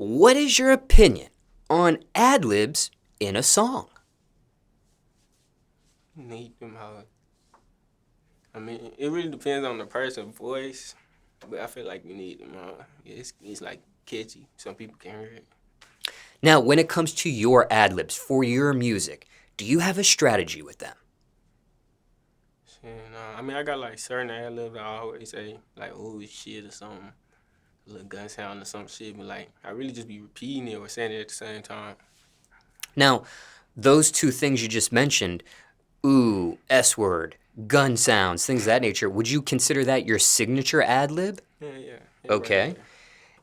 What is your opinion on adlibs in a song? Need them hoes. I mean, it really depends on the person's voice, but I feel like you need them hoes. It's like catchy. Some people can hear it. Now, when it comes to your adlibs for your music, do you have a strategy with them? Shit, I mean, I got like certain ad-libs I always say, like, oh shit or something, a little gun sound or some shit, but like, I really just be repeating it or saying it at the same time. Now, those two things you just mentioned, ooh, S word, gun sounds, things of that nature, would you consider that your signature ad-lib? Yeah, Okay. right there.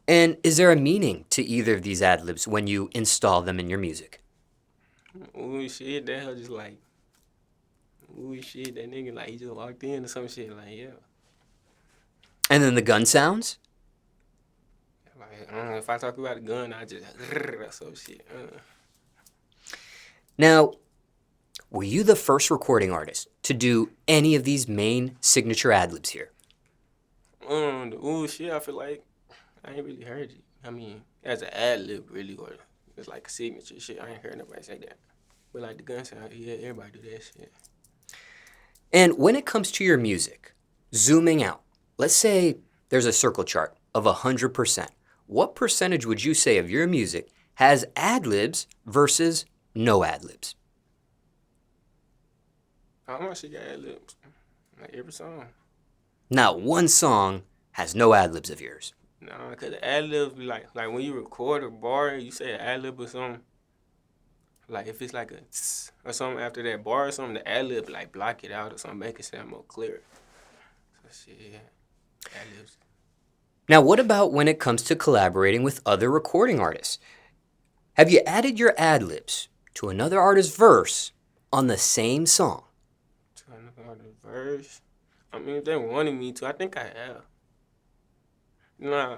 And is there a meaning to either of these ad-libs when you install them in your music? Ooh shit, that hell just like, ooh shit, that nigga like he just walked in or some shit, like yeah. And then the gun sounds? Like, if I talk about a gun, I just or some shit. Now, were you the first recording artist to do any of these main signature ad-libs here? The ooh shit, I feel like I ain't really heard it. I mean, as an ad-lib really, or it's like a signature shit. I ain't heard nobody say that. But like the gun sound, yeah, everybody do that shit. And when it comes to your music, zooming out, let's say there's a circle chart of 100%. What percentage would you say of your music has ad-libs versus no ad-libs? How much shit got ad-libs? Like every song. Not one song has no ad-libs of yours. Nah, cause the ad-libs be like when you record a bar, you say an ad-lib or something. Like if it's like a tss or something after that bar or something, the ad-lib like block it out or something, make it sound more clear. So shit, yeah. Ad-libs. Now, what about when it comes to collaborating with other recording artists? Have you added your ad-libs to another artist's verse on the same song? To another verse. I mean, if they wanted me to, I think I have. Nah,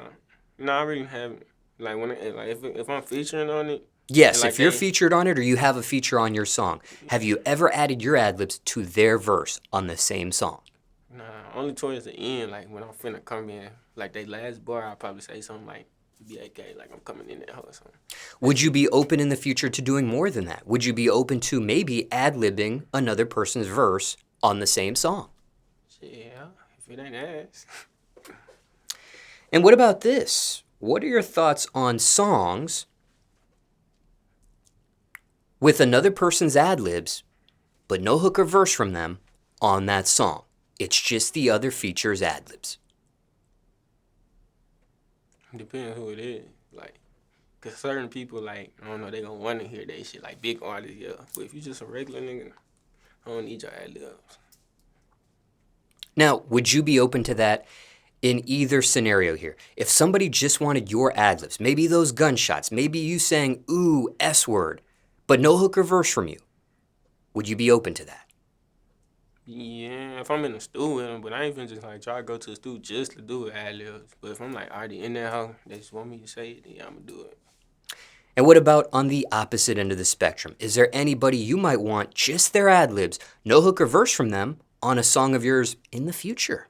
I really haven't. Like when if I'm featuring on it, and Yes, like if you're they, featured on it or you have a feature on your song, have you ever added your ad-libs to their verse on the same song? nah, only towards the end, like when I'm finna come in, like they last bar, I'll probably say something like b.a.k, like I'm coming in that hoe or something. Would you be open in the future to doing more than that? Would you be open to maybe ad-libbing another person's verse on the same song? Yeah, if it ain't ass. And what about this? What are your thoughts on songs with another person's ad-libs, but no hook or verse from them on that song? It's just the other feature's ad-libs. Depends who it is. Like, cause certain people, like, I don't know, they gonna wanna hear that shit, like big artists, yeah. But if you just a regular nigga, I don't need your ad-libs. Now, would you be open to that in either scenario here? If somebody just wanted your ad-libs, maybe those gunshots, maybe you saying, ooh, S word, but no hook or verse from you, would you be open to that? Yeah, if I'm in the stew with them, but I ain't finna just like try to go to the stew just to do ad-libs. But if I'm like already in that hoe, they just want me to say it, then yeah, I'ma do it. And what about on the opposite end of the spectrum? Is there anybody you might want just their ad-libs, no hook or verse from them, on a song of yours in the future?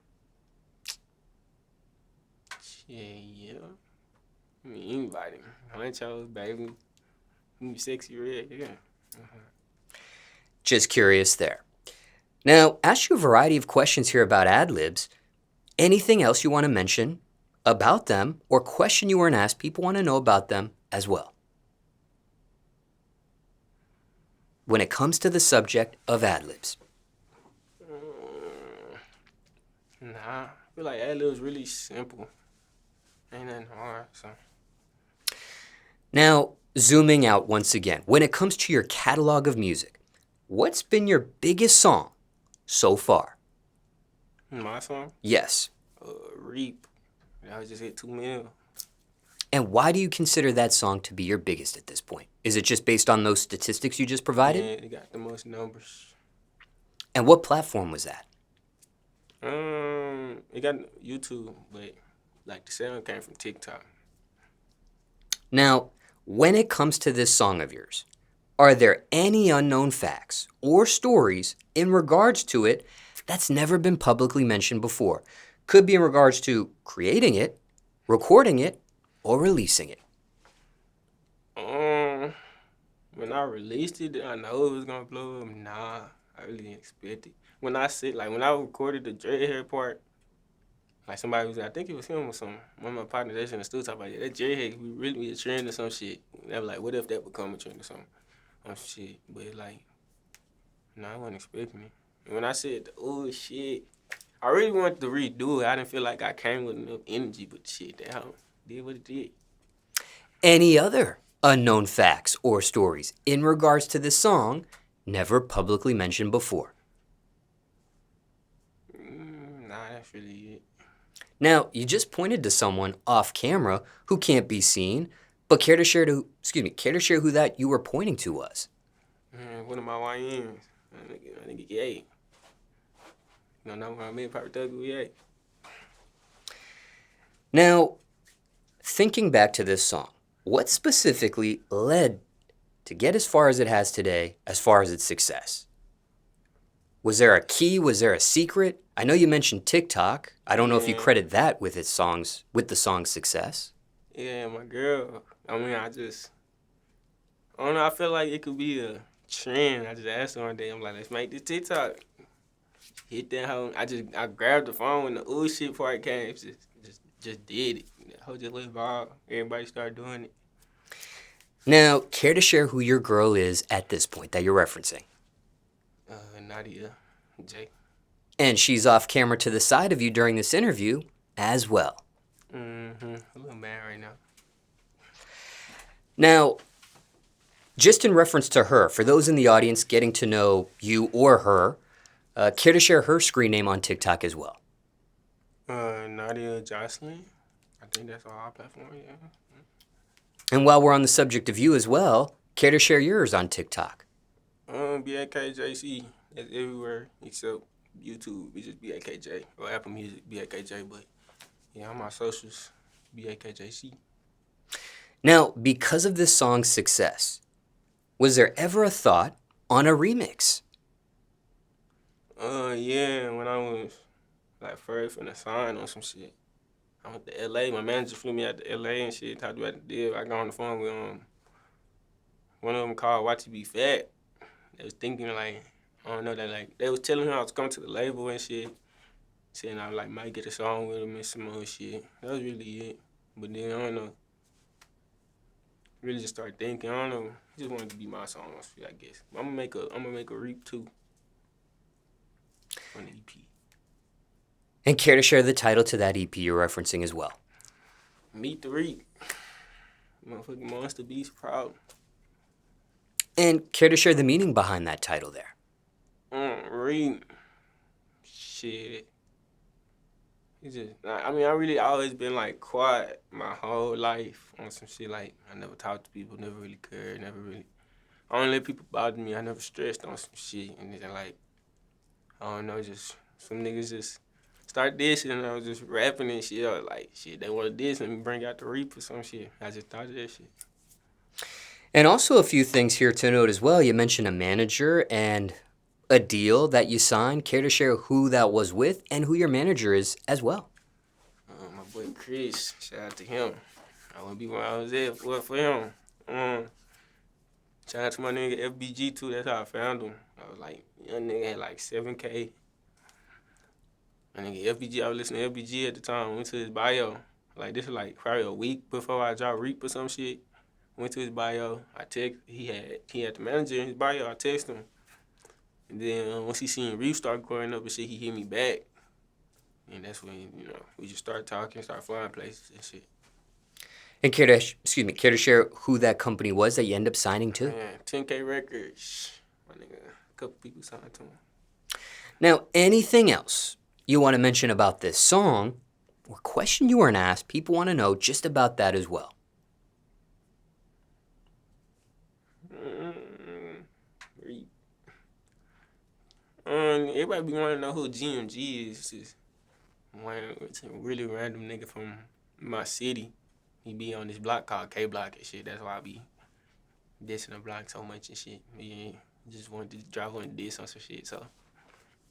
Yeah. I mean, anybody. Honchos, baby. You sexy red, yeah. Just curious there. Now, ask you a variety of questions here about ad-libs. Anything else you want to mention about them or question you weren't asked, people want to know about them as well. When it comes to the subject of ad-libs. Nah, I feel like ad-libs really simple. Ain't nothing hard, so. Now, zooming out once again, when it comes to your catalog of music, what's been your biggest song so far? My song? Yes. Reap. I just hit 2 mil. And why do you consider that song to be your biggest at this point? Is it just based on those statistics you just provided? Yeah, it got the most numbers. And what platform was that? It got YouTube, but like the sound came from TikTok. Now, when it comes to this song of yours, are there any unknown facts or stories in regards to it that's never been publicly mentioned before? Could be in regards to creating it, recording it, or releasing it. when I released it, did I know it was gonna blow up? Nah, I really didn't expect it. When when I recorded the dread hair part, like somebody was, I think it was him or some one of my partners, they was in the studio talking about, yeah, that dread hair, we really be a trend or some shit. They were like, what if that become a trend or something? Shit, but like, nah, I wasn't expecting it. And when I said, oh shit, I really wanted to redo it. I didn't feel like I came with enough energy, but shit, that how did what it did. Any other unknown facts or stories in regards to this song never publicly mentioned before? Nah, that's really it. Now, you just pointed to someone off camera who can't be seen, but care to share who that you were pointing to was? One of my YNs, I think yay. You know, what I mean? Probably thug yay. Now, thinking back to this song, what specifically led to get as far as it has today, as far as its success? Was there a key? Was there a secret? I know you mentioned TikTok. I don't know if you Yeah, credit that with with the song's success. yeah, my girl. I mean, I don't know. I feel like it could be a trend. I just asked her one day. I'm like, let's make this TikTok. Hit that home. I grabbed the phone when the ooh shit part came. Just did it. The whole just let vibe. Everybody started doing it. Now, care to share who your girl is at this point that you're referencing? Nadia, Jay. And she's off camera to the side of you during this interview as well. A little mad right now. Now, just in reference to her, for those in the audience getting to know you or her, care to share her screen name on TikTok as well? Nadia Jocelyn. I think that's on our platform, yeah. And while we're on the subject of you as well, care to share yours on TikTok? B.A.K JC. That's everywhere except YouTube. We just B.A.K Jay. Or Apple Music, B.A.K Jay. But yeah, on my socials, B.A.K JC. Now, because of this song's success, was there ever a thought on a remix? Yeah, when I was like first finna sign on some shit. I went to LA. My manager flew me out to LA and shit. Talked about the deal. I got on the phone with one of them called Watch You Be Fat. They was thinking like, I don't know, that like they was telling him I was coming to the label and shit. Saying I like might get a song with him and some other shit. That was really it. But then I don't know. Really just started thinking. I don't know. Just wanted to be my song, I guess. I'm gonna make a Reap too on the EP. And care to share the title to that EP you're referencing as well? Meet the Reap. Motherfucking Monster Beast proud. And care to share the meaning behind that title there? Reap. Shit. It's just, I mean, I really always been like quiet my whole life on some shit. Like, I never talked to people, never really cared, never really. I don't let people bother me. I never stressed on some shit. And then, like, I don't know, just some niggas just start dissing and I was just rapping and shit. I was like, shit, they want to diss and bring out the Reap or some shit. I just thought of that shit. And also a few things here to note as well. You mentioned a manager and a deal that you signed. Care to share who that was with and who your manager is as well? My boy Chris, shout out to him. I wouldn't be where I was at for him. Shout out to my nigga FBG too. That's how I found him. I was like, young nigga had like 7K. My nigga FBG, I was listening to FBG at the time. Went to his bio. Like this was like probably a week before I dropped Reap or some shit. Went to his bio. He had the manager in his bio. I texted him. And then once he seen Reap start growing up and shit, he hit me back. And that's when, we just started talking, started flying places and shit. And care to share who that company was that you end up signing to? Man, 10K Records. My nigga, a couple people signed to him. Now, anything else you want to mention about this song or question you weren't asked, people want to know just about that as well? Everybody be wanting to know who GMG is. It's a really random nigga from my city. He be on this block called K Block and shit. That's why I be dissing the block so much and shit. Yeah, just wanted to drive on diss on some shit. So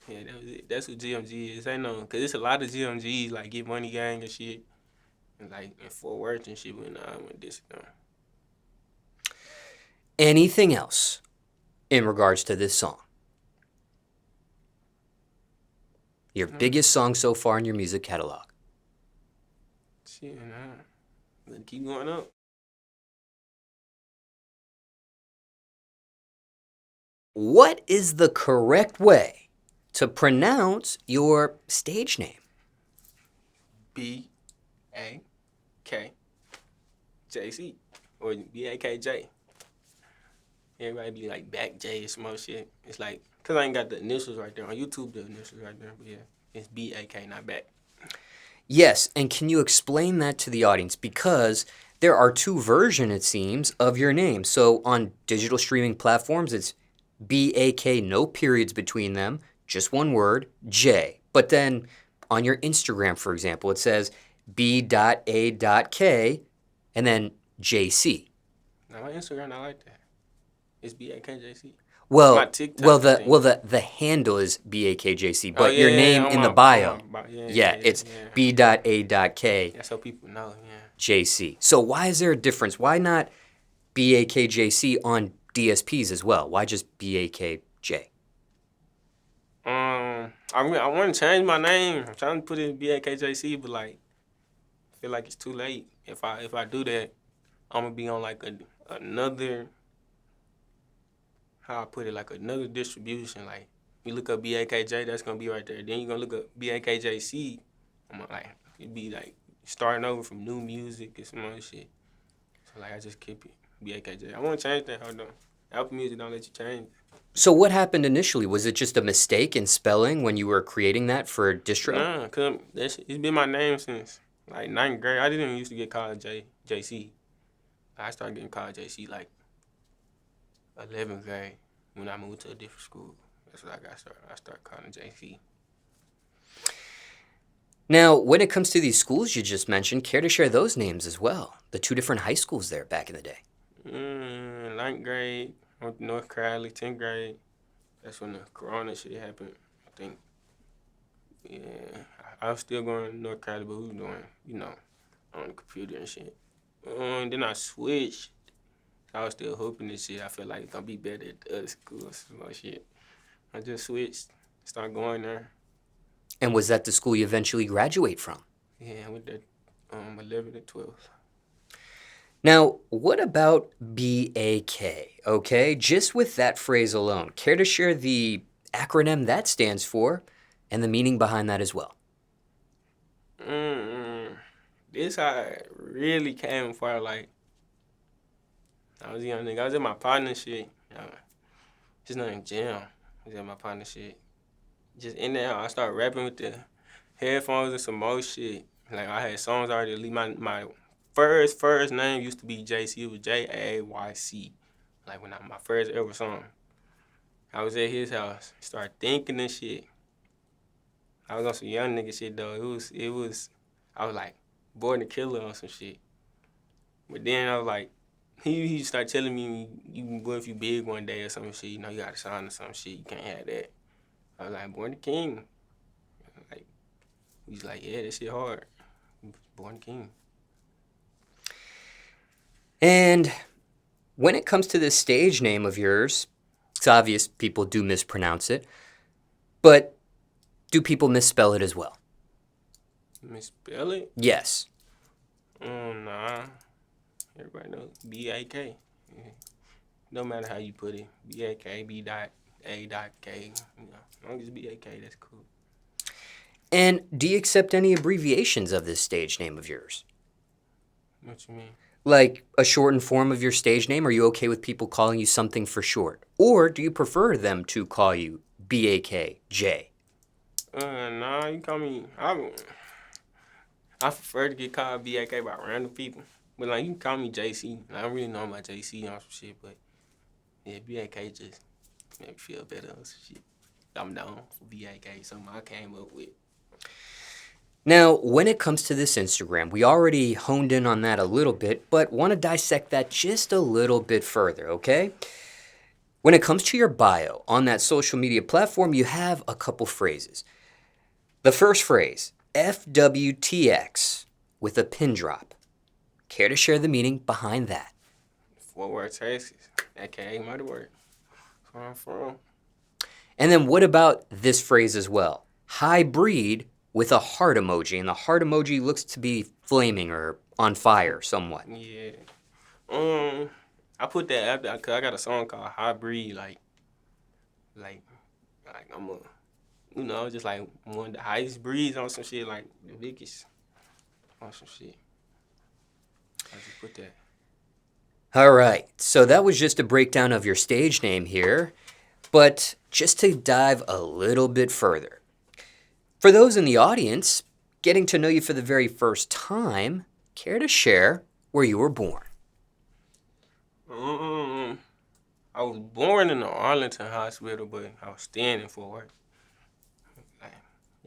yeah, that was it. That's who GMG is. Ain't no, cause it's a lot of GMGs like Get Money Gang and shit, and like in Fort Worth and shit. When I went dissing them. Anything else in regards to this song? Your biggest song so far in your music catalog? Shit, nah. Let's keep going up. What is the correct way to pronounce your stage name? B.A.K. J.C. or B.A.K. Jay. Everybody be like BAK Jay or some other shit. It's like, because I ain't got the initials right there. On YouTube, the initials right there. But yeah, it's B.A.K., not BAK. Yes, and can you explain that to the audience? Because there are two versions, it seems, of your name. So on digital streaming platforms, it's BAK, no periods between them, just one word, J. But then on your Instagram, for example, it says b.a.k and then JC. Now, my Instagram, not like that. It's B.A.K.J.C. My Well, TikTok, well, I the think. well the handle is BAKJC, Oh, but your name on in the my, bio, yeah, it's yeah. b.a.k That's so people know, yeah. JC. So why is there a difference? Why not BAKJC on DSPs as well? Why just BAKJ? I want to change my name. I'm trying to put it in B.A.K.J.C., but like, I feel like it's too late. If I do that, I'm gonna be on like another, how I put it, like another distribution. Like, you look up B.A.K.J, that's gonna be right there. Then you're gonna look up B.A.K.J.C. I'm gonna, like, it'd be like starting over from new music and some other shit. So like, I just keep it B.A.K.J. I want to change that. Hold on. Apple Music don't let you change it. So what happened initially? Was it just a mistake in spelling when you were creating that for distro? Nah, cause it's been my name since like ninth grade. I didn't even used to get called JC. I started getting called JC like 11th grade when I moved to a different school. That's what I got started. I started calling JC. Now, when it comes to these schools you just mentioned, care to share those names as well? The two different high schools there back in the day. Ninth grade, I went to North Crowley. 10th grade, that's when the Corona shit happened. I think, yeah, I was still going to North Crowley, but we were doing, on the computer and shit. Then I switched. I was still hoping this shit. I feel like it's gonna be better at the other schools. Some shit. I just switched, started going there. And was that the school you eventually graduate from? Yeah, I went there 11th and 12th. Now, what about BAK? Okay, just with that phrase alone, care to share the acronym that stands for and the meaning behind that as well? This how it really came for, like, I was a young nigga. I was in my partner shit. His name Jam. I was in my partner shit. Just in there, I started rapping with the headphones and some more shit. Like, I had songs already. My first name used to be JC. It was JAYC. Like, my first ever song. I was at his house. Started thinking and shit. I was on some young nigga shit though. I was like Born to Killer on some shit. But then I was like, he started telling me, what if you big one day or some shit, you gotta sign or some shit, you can't have that. I was like, Born the King. Like, he's like, yeah, that shit hard. Born the King. And when it comes to this stage name of yours, it's obvious people do mispronounce it, but do people misspell it as well? Misspell it? Yes. Nah. Everybody knows B.A.K. Yeah. No matter how you put it, B.A.K, B.A.K. As long as it's B.A.K, that's cool. And do you accept any abbreviations of this stage name of yours? What you mean? Like a shortened form of your stage name? Are you okay with people calling you something for short? Or do you prefer them to call you BAK Jay? Nah, you call me. I prefer to get called B.A.K by random people. But like, you can call me JC. I don't really know my JC on some shit, but yeah, B.A.K just make me feel better on some shit. I'm down for B.A.K, something I came up with. Now, when it comes to this Instagram, we already honed in on that a little bit, but want to dissect that just a little bit further, okay? When it comes to your bio on that social media platform, you have a couple phrases. The first phrase, FWTX, with a pin drop. Care to share the meaning behind that? Fort Worth, Texas, aka Murder Word. That's where I'm from. And then what about this phrase as well? High breed with a heart emoji, and the heart emoji looks to be flaming or on fire somewhat. Yeah. I put that after cause I got a song called High Breed, like, I'm a, just like one of the highest breeds on some shit, like the biggest on some shit. I just put that. All right, so that was just a breakdown of your stage name here, but just to dive a little bit further. For those in the audience, getting to know you for the very first time, care to share where you were born? I was born in the Arlington Hospital, but I was staying in Fort Worth. Like,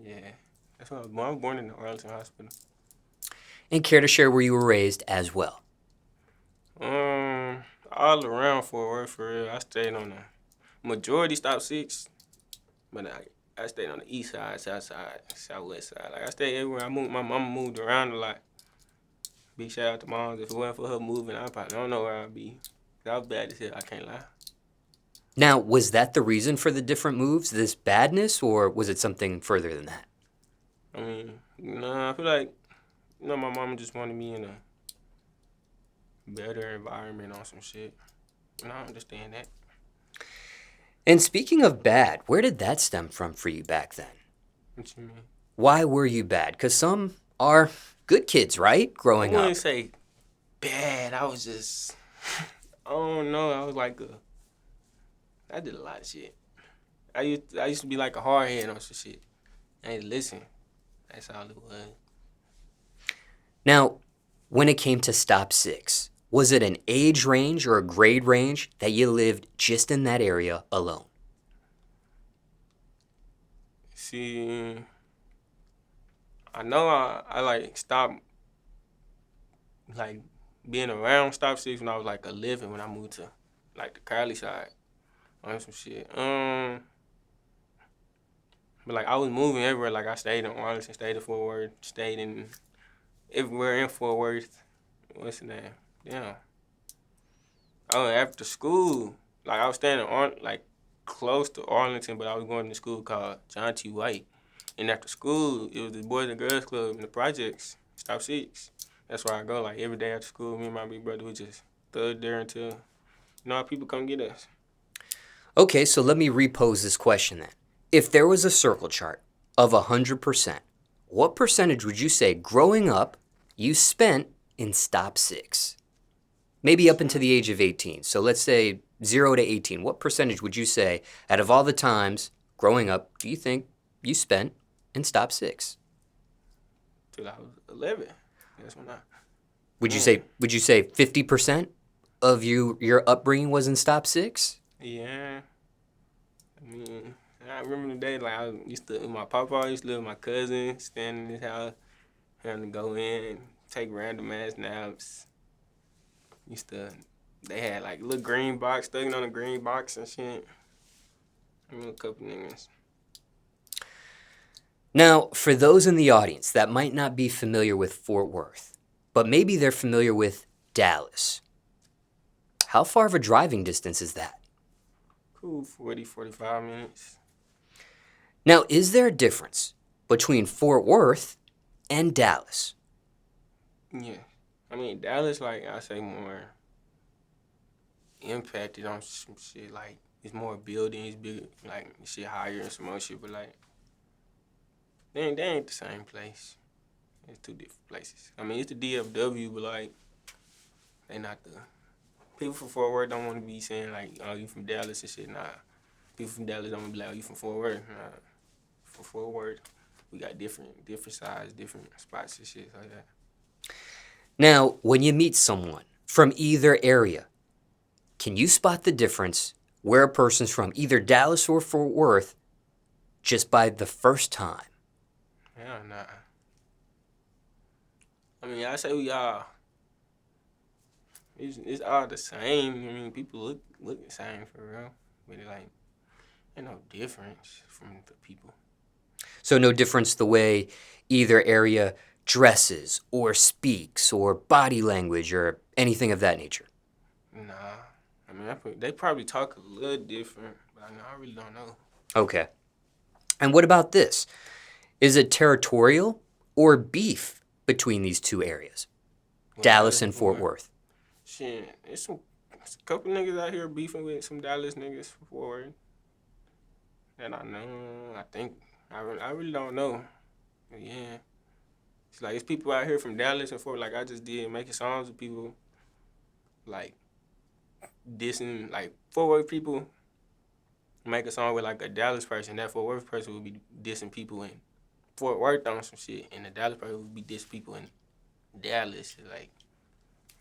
yeah, that's why I was born in the Arlington Hospital. And care to share where you were raised as well? All around Fort Worth for real. I stayed on the majority stop 6, but I stayed on the east side, south side, southwest side. Like I stayed everywhere. I moved. My mama moved around a lot. Big shout out to mom. If it wasn't for her moving, I probably don't know where I'd be. I was bad as hell. I can't lie. Now, was that the reason for the different moves, this badness, or was it something further than that? I mean, I feel like my mama just wanted me in a better environment on some shit. And I understand that. And speaking of bad, where did that stem from for you back then? What you mean? Why were you bad? Because some are good kids, right? Growing I up. wouldn't say bad. I was just, I don't know. I was like I did a lot of shit. I used to be like a hard head on some shit. I ain't listen. That's all it was. Now, when it came to Stop 6, was it an age range or a grade range that you lived just in that area alone? See, I know I like stopped like being around Stop 6 when I was like 11 when I moved to like the Cali side on some shit. But like I was moving everywhere. Like I stayed in Arlington, stayed in Fort Worth, stayed in everywhere in Fort Worth. What's the name? Damn. Oh, after school, like I was staying in like close to Arlington, but I was going to school called John T. White. And after school, it was the Boys and Girls Club in the projects, Stop 6. That's where I go. Like every day after school, me and my big brother would just thug there until people come get us. Okay, so let me repose this question then. If there was a circle chart of 100%, what percentage would you say growing up you spent in Stop 6? Maybe up into the age of 18. So let's say 0 to 18. What percentage would you say out of all the times growing up do you think you spent in Stop 6? Till I was 11. That's when I. Would you say 50% of your upbringing was in Stop 6? Yeah. I mean, I remember the day like I used to. My papa used to live with my cousin, stand in his house, having to go in and take random ass naps. They had like a little green box, stuck on a green box and shit. I remember a couple niggas. Now, for those in the audience that might not be familiar with Fort Worth, but maybe they're familiar with Dallas, how far of a driving distance is that? Cool, 40, 45 minutes. Now, is there a difference between Fort Worth and Dallas? Yeah. I mean, Dallas, like, I say more impacted on some shit. Like, it's more buildings, big, like, shit higher and some more shit. But, like, they ain't the same place. It's two different places. I mean, it's the DFW, but, like, they not the... People from Fort Worth don't want to be saying, like, oh, you from Dallas and shit. Nah. People from Dallas don't want to be like, oh, you from Fort Worth. Nah. For Fort Worth, we got different sides, different spots and shit like that. Now, when you meet someone from either area, can you spot the difference where a person's from, either Dallas or Fort Worth, just by the first time? Hell nah. I mean, I say we all... It's all the same. I mean, people look the same for real. But it like, ain't no difference from the people. So no difference the way either area dresses or speaks or body language or anything of that nature? Nah. I mean, they probably talk a little different, but I really don't know. Okay. And what about this? Is it territorial or beef between these two areas, With Dallas Dallas and and Fort Fort Worth. Worth? Shit, it's a couple niggas out here beefing with some Dallas niggas for Fort Worth that I know. I think I really don't know. But yeah, it's like it's people out here from Dallas and Fort. Like I just did making songs with people like dissing like Fort Worth people. Make a song with like a Dallas person. That Fort Worth person would be dissing people in Fort Worth on some shit, and the Dallas person would be dissing people in Dallas. It's like,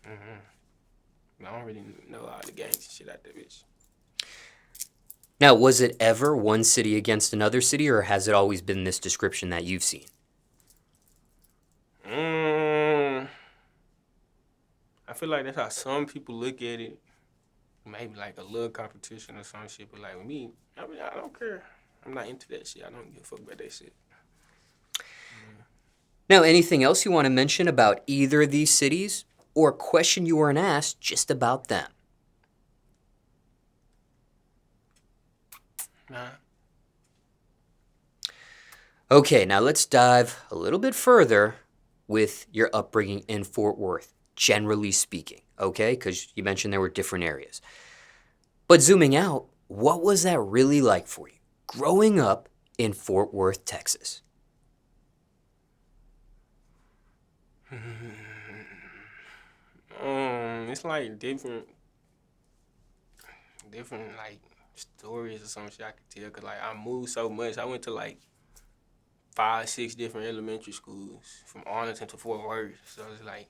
I don't really know all the gangs and shit out there, bitch. Now, was it ever one city against another city, or has it always been this description that you've seen? I feel like that's how some people look at it. Maybe like a little competition or some shit, but like with me, I mean, I don't care. I'm not into that shit. I don't give a fuck about that shit. Now, anything else you want to mention about either of these cities, or a question you weren't asked just about them? Nah. Okay, now let's dive a little bit further with your upbringing in Fort Worth, generally speaking, okay? Because you mentioned there were different areas. But zooming out, what was that really like for you growing up in Fort Worth, Texas? It's like different like stories or some shit I could tell. Cause like I moved so much. I went to like 5, 6 different elementary schools from Arlington to Fort Worth. So it's like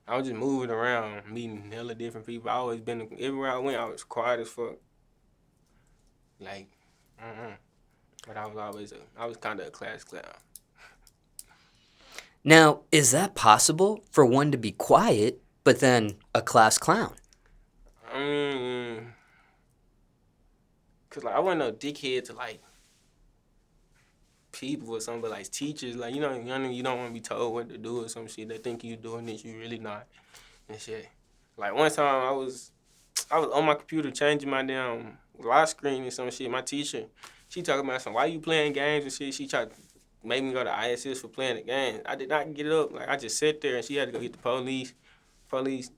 I was just moving around, meeting hella different people. I always been everywhere I went. I was quiet as fuck. Like, but I was kind of a class clown. Now, is that possible for one to be quiet, but then a class clown? I mean, cause like I wasn't no dickhead to like people or something, but like teachers, like you don't want to be told what to do or some shit. They think you doing this, you really not, and shit. Like one time I was on my computer changing my damn lock screen and some shit. My teacher, she talking about some why you playing games and shit. She tried to make me go to ISS for playing the game. I did not get up. Like I just sat there and she had to go get the police. Police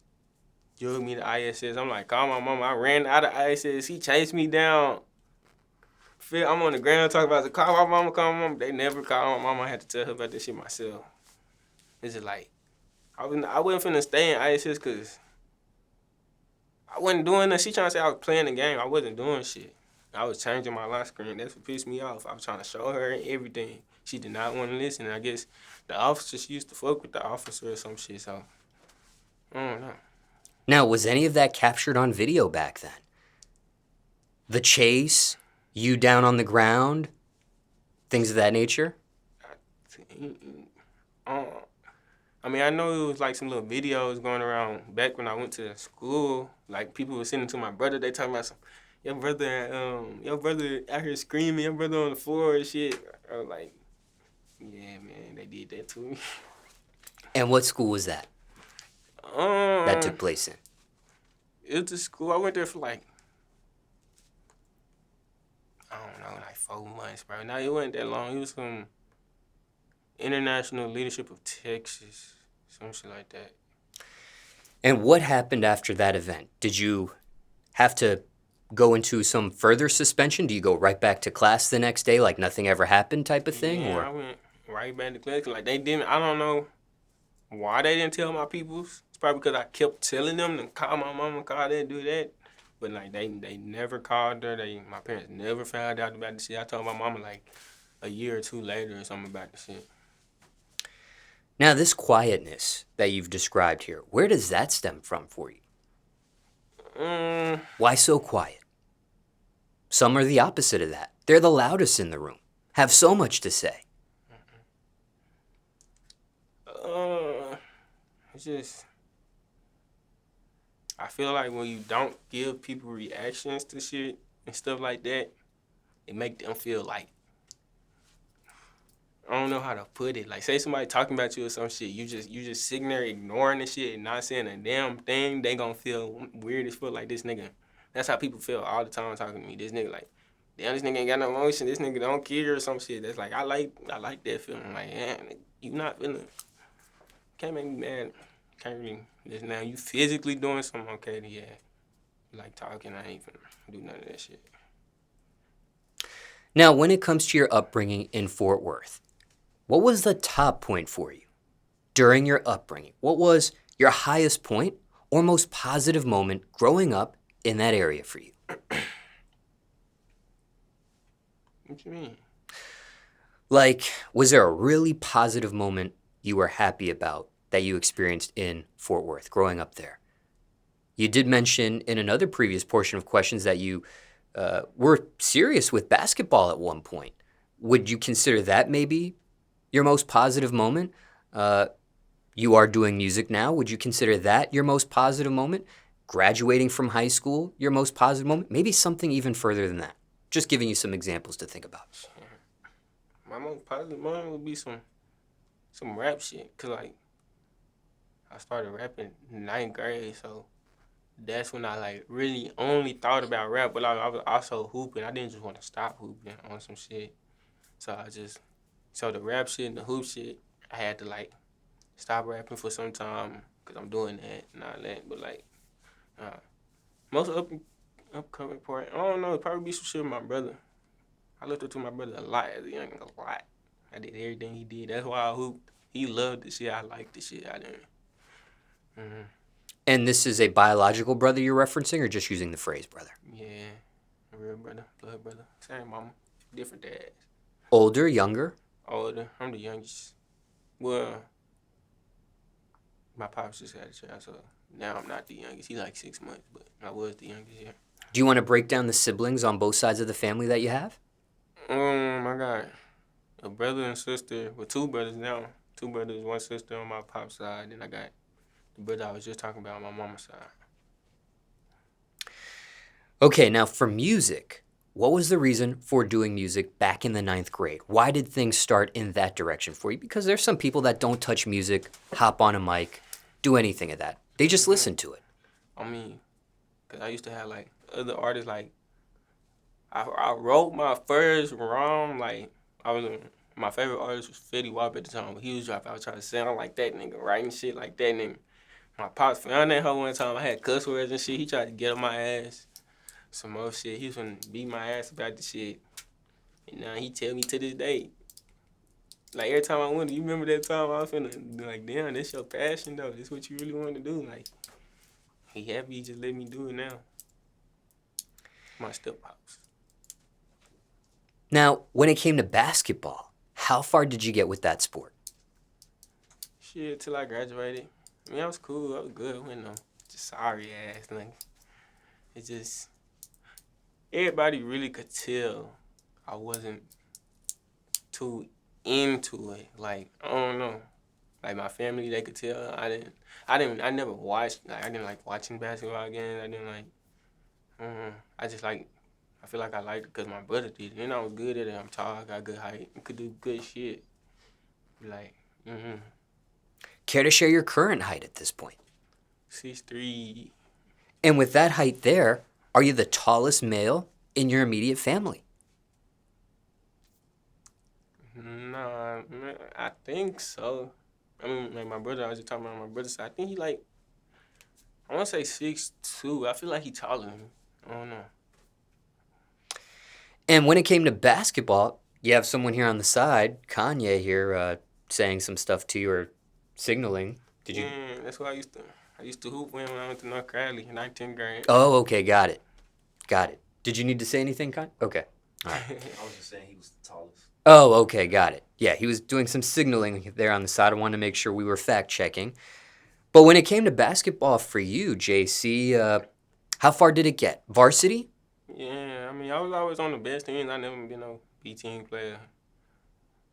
drug me to ISS. I'm like, call my mama. I ran out of ISS. She chased me down. I'm on the ground talking about the call my mama, call my mama. They never called my mama. I had to tell her about this shit myself. It's just like I wasn't finna stay in ISS because I wasn't doing that. She trying to say I was playing the game. I wasn't doing shit. I was changing my lock screen. That's what pissed me off. I was trying to show her everything. She did not want to listen. I guess the officer, she used to fuck with the officer or some shit. So I don't know. Now, was any of that captured on video back then? The chase, you down on the ground, things of that nature? Uh, I mean, I know it was like some little videos going around back when I went to school. Like people were sending to my brother. They talking about some your brother out here screaming, your brother on the floor and shit. I was like, yeah, man, they did that to me. And what school was that took Um, place in? it was a school. I went there for like I don't know, like 4 months, bro. Now it wasn't that long. It was some International Leadership of Texas, some shit like that. And what happened after that event? Did you have to go into some further suspension? Do you go right back to class the next day like nothing ever happened type of thing? Yeah, Or I went right back to class. Like they didn't. I don't know why they didn't tell my peoples. It's probably because I kept telling them to call my mama, call that, do that. But like they never called her. My parents never found out about the shit. I told my mama like a year or two later or something about the shit. now this quietness that you've described here, where does that stem from for you? Um, Why so quiet? Some are the opposite of that. They're the loudest in the room, have so much to say. it's just I feel like when you don't give people reactions to shit and stuff like that, it make them feel like I don't know how to put it. Like, say somebody talking about you or some shit, you just sitting there ignoring the shit and not saying a damn thing. They gonna feel weird as fuck. Like this nigga. That's how people feel all the time talking to me. This nigga like, damn, this nigga ain't got no emotion. This nigga don't care or some shit. That's like I like that feeling. Like, yeah, you not feeling. Can't make me mad. Can't really. Just now you physically doing something okay? Yeah. Like talking, I ain't finna do none of that shit. Now, when it comes to your upbringing in Fort Worth, what was the top point for you during your upbringing? What was your highest point or most positive moment growing up in that area for you? What you mean? Like, was there a really positive moment you were happy about that you experienced in Fort Worth growing up there? You did mention in another previous portion of questions that you were serious with basketball at one point. Would you consider that maybe your most positive moment? You are doing music now. Would you consider that your most positive moment? Graduating from high school, your most positive moment? Maybe something even further than that. Just giving you some examples to think about. My most positive moment would be some rap shit. Cause like I started rapping in ninth grade, so that's when I like really only thought about rap. But I was also hooping. I didn't just want to stop hooping on some shit. So the rap shit and the hoop shit, I had to like stop rapping for some time because I'm doing that and all that. But like most upcoming part, I don't know, it'd probably be some shit with my brother. I looked up to my brother a lot as a young, a lot. I did everything he did. That's why I hooped. He loved the shit. I liked the shit. I didn't. Mm-hmm. And this is a biological brother you're referencing, or just using the phrase brother? Yeah, real brother, blood brother, same mama, different dads. Older, younger? Older. I'm the youngest. Well, my pops just had a child, so now I'm not the youngest. He's like 6 months, but I was the youngest. Yeah. Do you want to break down the siblings on both sides of the family that you have? I got a brother and sister. Well, two brothers now. Two brothers, one sister on my pop's side. Then I got the brother I was just talking about on my mama's side. Okay, now for music, what was the reason for doing music back in the ninth grade? Why did things start in that direction for you? Because there's some people that don't touch music, hop on a mic, do anything of that. They just listen to it. I mean, because I used to have like other artists, like I wrote my first rhyme, like I was my favorite artist was Fetty Wap at the time, but he was dropping. I was trying to sound like that nigga, writing shit like that nigga. My pops found that hoe one time. I had cuss words and shit. He tried to get on my ass. Some more shit. He was gonna beat my ass about the shit. And now he tell me to this day. Like every time I went, you remember that time I was finna be like, damn, this your passion though. This what you really want to do. Like, he happy he just let me do it now. My step pops. Now, when it came to basketball, how far did you get with that sport? Shit, till I graduated. I mean, I was cool. I was good. I wasn't no just sorry ass nigga. It just everybody really could tell I wasn't too into it. Like, I don't know. Like my family, they could tell I never watched, like I didn't like watching basketball games. I didn't like, I just like, I feel like I liked it because my brother did it. And I was good at it. I'm tall, I got good height, I could do good shit. Like, Care to share your current height at this point? 6'3". And with that height there, are you the tallest male in your immediate family? Nah, man, I think so. I mean, like my brother, I was just talking about my brother side. I think he like, I want to say 6'2". I feel like he taller than me. I don't know. And when it came to basketball, you have someone here on the side, Kanye here, saying some stuff to you or signaling. Did you? Yeah, that's what I used to hoop when I went to North Crowley in 19th grade. Oh, okay, got it. Got it. Did you need to say anything, Kanye? Okay. All right. I was just saying he was the tallest. Oh, okay, got it. Yeah, he was doing some signaling there on the side. I wanted to make sure we were fact checking. But when it came to basketball for you, JC, how far did it get? Varsity? Yeah, I mean, I was always on the best teams. I never been no B team player.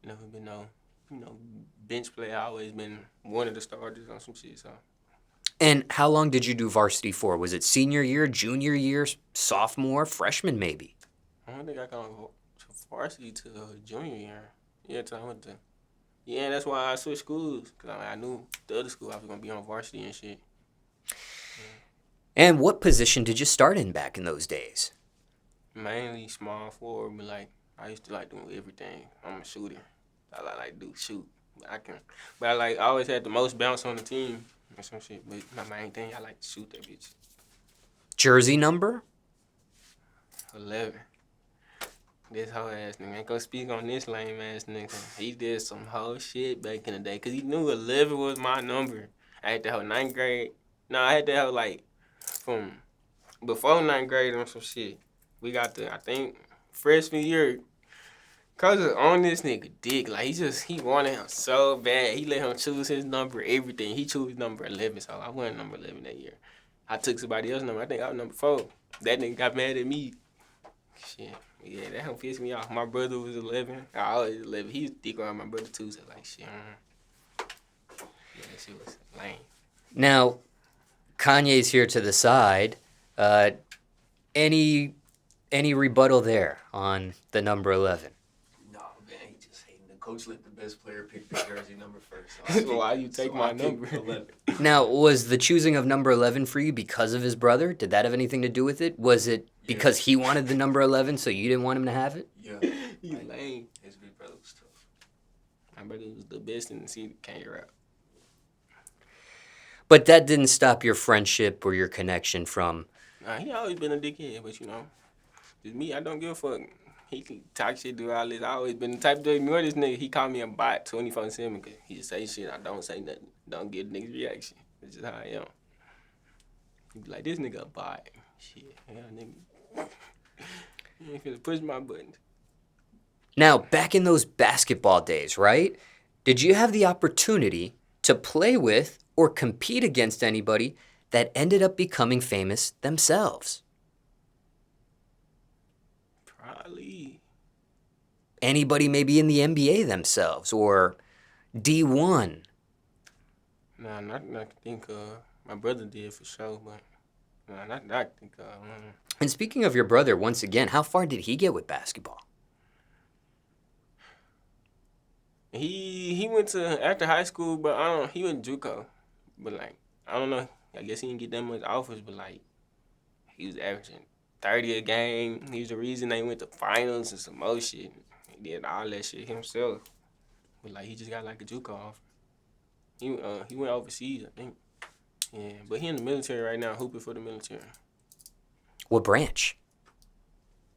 Never been no, bench player. I always been one of the starters on some shit. So And how long did you do varsity for? Was it senior year, junior year, sophomore, freshman maybe? I don't think I got to varsity to junior year. Yeah, so I went to. Yeah, that's why I switched schools. Because I knew the other school I was going to be on varsity and shit. And what position did you start in back in those days? Mainly small forward, but like, I used to like doing everything. I'm a shooter. I like do shoot. But I always had the most bounce on the team or some shit. But my main thing, I like to shoot that bitch. Jersey number? 11. This whole ass nigga. Ain't gonna speak on this lame ass nigga. He did some whole shit back in the day. Cause he knew 11 was my number. I had that whole 9th grade. No, I had that whole like from before 9th grade on some shit. We got I think, freshman year. Cause on this nigga dick. Like he wanted him so bad. He let him choose his number, everything. He chose number 11, so I wasn't number 11 that year. I took somebody else's number. I think I was number 4. That nigga got mad at me. Shit. Yeah, that don't piss me off. My brother was 11. I was 11. He was thick around my brother too, so like shit. Yeah, that shit was lame. Now, Kanye's here to the side. Any rebuttal there on the number 11? Nah, man, he just hating. The coach let the best player pick the jersey number first. So why you take my number? 11. Now, was the choosing of number 11 for you because of his brother? Did that have anything to do with it? Was it because he wanted the number 11, so you didn't want him to have it? Yeah. You lame. His big brother was tough. My brother was the best in the city. Can't rap. But that didn't stop your friendship or your connection from... Nah, he always been a dickhead, but you know, just me, I don't give a fuck. He can talk shit, do all this. I always been the type to ignore this nigga. He called me a bot 24/7 because he just say shit. I don't say nothing. Don't get niggas reaction. That's just how I am. He be like, this nigga a bot. Shit, yeah, nigga. You ain't finna push my buttons. Now, back in those basketball days, right? Did you have the opportunity to play with or compete against anybody that ended up becoming famous themselves? Probably. Anybody maybe in the NBA themselves or D1? Nah, not I think my brother did for sure, but nah, not that I think And speaking of your brother, once again, how far did he get with basketball? He went to after high school, but he went JUCO. But like I don't know. I guess he didn't get that much offers, but like he was averaging 30 a game. He was the reason they went to finals and some more shit. He did all that shit himself. But like he just got like a JUCO offer. He went overseas, I think. Yeah, but he in the military right now, hooping for the military. What branch?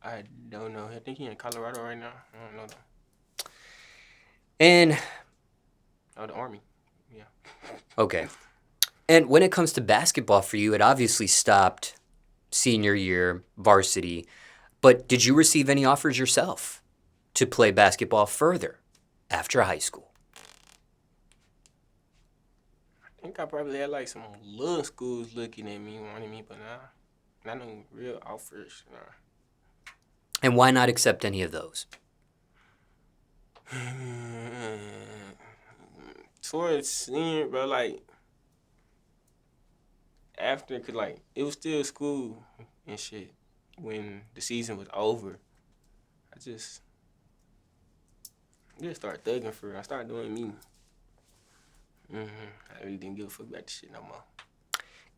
I don't know. I think he in Colorado right now. I don't know though. And, Oh, the Army. Yeah. okay. And when it comes to basketball for you, it obviously stopped senior year, varsity. But did you receive any offers yourself to play basketball further after high school? I think I probably had like some little schools looking at me, wanting me, but nah. Not no real offers, nah. And why not accept any of those? Towards senior, bro, like, after, cause like, it was still school and shit when the season was over. I just started thugging for real. I started doing me. I really didn't give a fuck about this shit no more.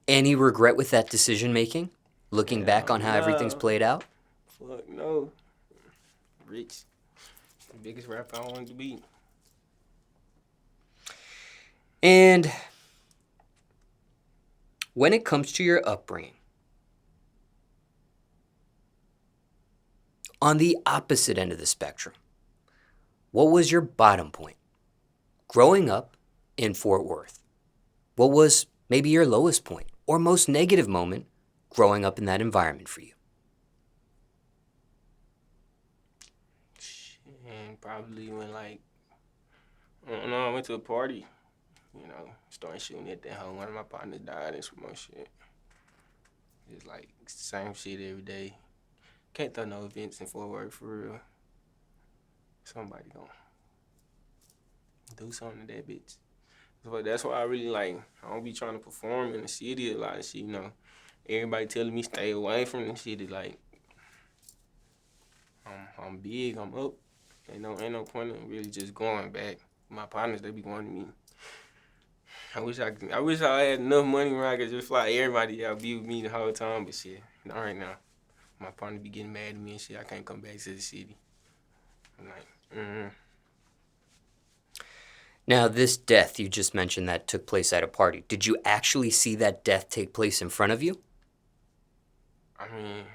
Any regret with that decision making? Looking back on how everything's played out? Fuck no. Rich. The biggest rapper I wanted to be. And when it comes to your upbringing, on the opposite end of the spectrum, what was your bottom point growing up in Fort Worth? What was maybe your lowest point or most negative moment growing up in that environment for you? And probably when like, I don't know, I went to a party, you know, started shooting at that home. One of my partners died and some more shit. It's like same shit every day. Can't throw no events in Fort Worth for real. Somebody gonna do something to that bitch. But that's why I really like, I don't be trying to perform in the city a lot of shit, you know. Everybody telling me stay away from the city, like, I'm big, I'm up. Ain't no point in really just going back. My partners, they be wanting me. I wish I had enough money where I could just fly everybody out, be with me the whole time, but shit, not right now. My partner be getting mad at me and shit. I can't come back to the city. I'm like, Now, this death you just mentioned that took place at a party, did you actually see that death take place in front of you? I mean,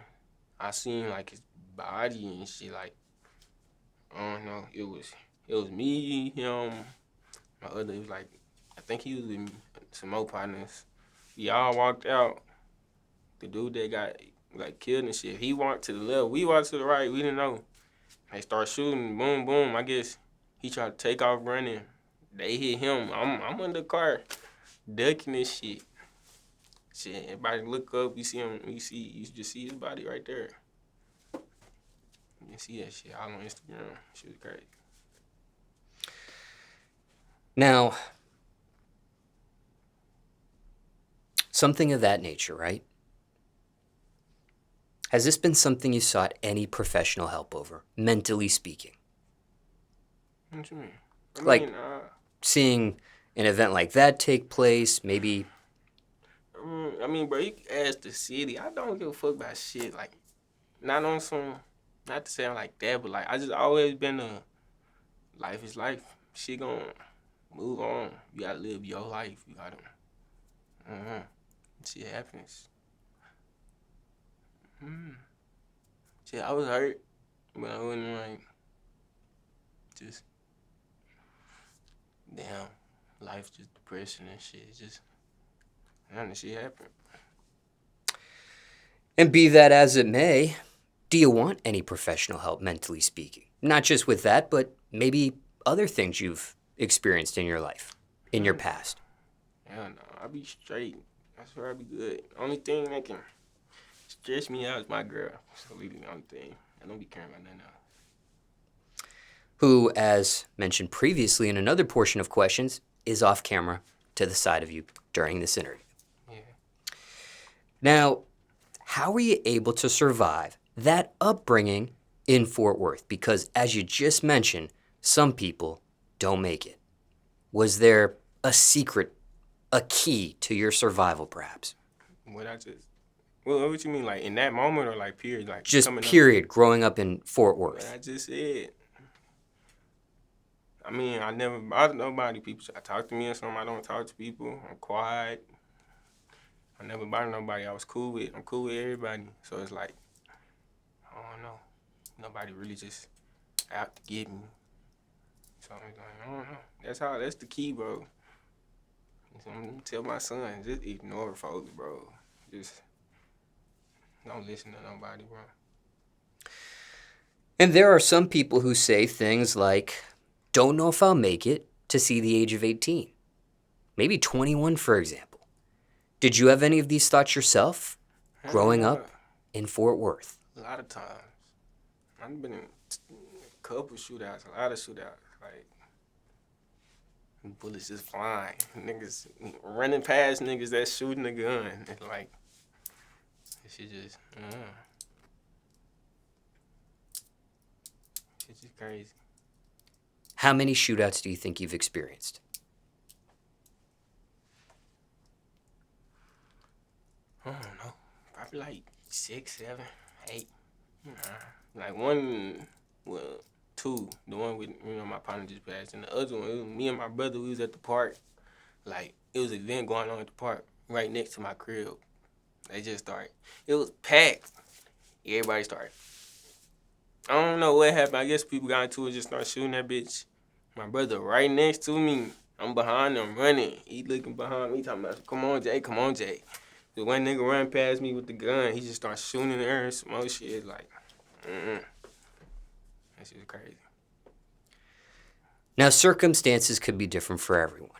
I seen like his body and shit. Like, I don't know. It was me, him, my other. It was like, I think he was with me, some more partners. We all walked out. The dude that got like killed and shit, he walked to the left. We walked to the right. We didn't know. They start shooting. Boom, boom. I guess he tried to take off running. They hit him. I'm in the car, ducking this shit. Shit, everybody look up. You see him. You just see his body right there. You see that shit all on Instagram. Shit was crazy. Now, something of that nature, right? Has this been something you sought any professional help over, mentally speaking? What you mean? Like, seeing an event like that take place, maybe. I mean, bro, you can ask the city. I don't give a fuck about shit. Like, not on some, not to sound like that, but like, I just always been life is life. Shit gonna move on. You gotta live your life. You gotta, shit happens. Shit, I was hurt, but I wasn't like, just, damn, life just depression and shit. It's just, none of shit happened. And be that as it may, do you want any professional help, mentally speaking? Not just with that, but maybe other things you've experienced in your life, in your past. Hell no, I be straight. I swear I be good. Only thing that can stress me out is my girl. So really the only thing. I don't be caring about nothing else. Who, as mentioned previously in another portion of questions, is off camera to the side of you during this interview. Yeah. Now, how were you able to survive that upbringing in Fort Worth? Because as you just mentioned, some people don't make it. Was there a secret, a key to your survival, perhaps? What you mean, like in that moment or like period? Like Just coming period, growing up in Fort What Worth. I just said. I mean, I never bothered nobody. People try to talk to me or something. I don't talk to people. I'm quiet. I never bothered nobody. I'm cool with everybody. So it's like, I don't know. Nobody really just out to get me. So it's like, I don't know. That's the key, bro. So I'm gonna tell my son, just ignore folks, bro. Just don't listen to nobody, bro. And there are some people who say things like, don't know if I'll make it to see the age of 18. Maybe 21, for example. Did you have any of these thoughts yourself growing up in Fort Worth? A lot of times. I've been in a couple shootouts, a lot of shootouts. Like, bullets just flying. Niggas running past niggas that shooting a gun. And like, shit just, shit just crazy. How many shootouts do you think you've experienced? I don't know. Probably like 6, 7, 8. Like one, well, 2. The one with, my partner just passed. And the other one, it was me and my brother, we was at the park. Like, it was an event going on at the park right next to my crib. They just started. It was packed. Everybody started. I don't know what happened. I guess people got into it and just started shooting that bitch. My brother right next to me. I'm behind him running. He looking behind me talking about, come on, Jay, come on, Jay. The one nigga run past me with the gun. He just started shooting in the air and some more shit. Like, That shit's crazy. Now, circumstances could be different for everyone.